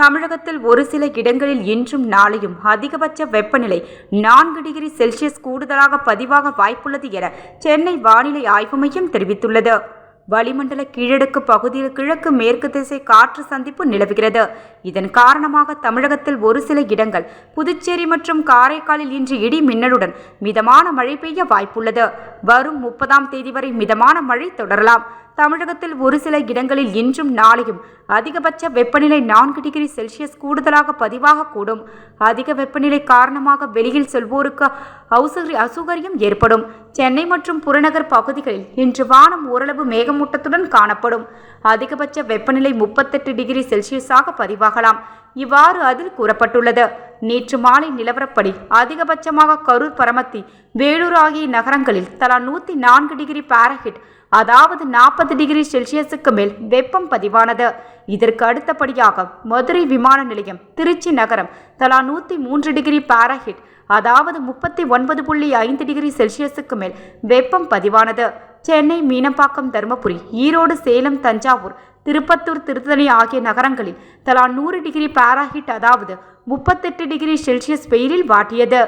தமிழகத்தில் ஒரு சில இடங்களில் இன்றும் நாளையும் அதிகபட்ச வெப்பநிலை 4 டிகிரி செல்சியஸ் கூடுதலாக பதிவாக வாய்ப்புள்ளது என சென்னை வானிலை ஆய்வு மையம் தெரிவித்துள்ளது. வளிமண்டல கீழடுக்கு பகுதியில் கிழக்கு மேற்கு திசை காற்று சந்திப்பு நிலவுகிறது. இதன் காரணமாக தமிழகத்தில் ஒரு சில இடங்கள், புதுச்சேரி மற்றும் காரைக்காலில் இன்று இடி மின்னலுடன் மிதமான மழை பெய்ய வாய்ப்புள்ளது. வரும் 30ஆம் தேதி வரை மிதமான மழை தொடரலாம். தமிழகத்தில் ஒரு சில இடங்களில் இன்றும் நாளையும் அதிகபட்ச வெப்பநிலை 4 டிகிரி செல்சியஸ் கூடுதலாக பதிவாகக்கூடும். அதிக வெப்பநிலை காரணமாக வெளியில் செல்வோருக்கு அசௌகரியம் ஏற்படும். சென்னை மற்றும் புறநகர் பகுதிகளில் இன்று வானம் ஓரளவு மேகமூட்டத்துடன் காணப்படும். அதிகபட்ச வெப்பநிலை 38 டிகிரி செல்சியஸாக பதிவாகலாம். இவ்வாறு அதில் கூறப்பட்டுள்ளது. நேற்று மாலை நிலவரப்படி அதிகபட்சமாக கரூர், பரமத்தி, வேலூர் ஆகிய நகரங்களில் தலா 104 டிகிரி பாரன்ஹீட், அதாவது 40 டிகிரி செல்சியஸுக்கு மேல் வெப்பம் பதிவானது. இதற்கு அடுத்தபடியாக மதுரை விமான நிலையம், திருச்சி நகரம் தலா 103 டிகிரி பாரன்ஹீட், அதாவது 39.5 டிகிரி செல்சியஸுக்கு மேல் வெப்பம் பதிவானது. சென்னை, மீனம்பாக்கம், தருமபுரி, ஈரோடு, சேலம், தஞ்சாவூர், திருப்பத்தூர், திருத்தணி ஆகிய நகரங்களில் தலா 100 டிகிரி பாரன்ஹீட், அதாவது 38 டிகிரி செல்சியஸ் வெயிலில் வாட்டியது.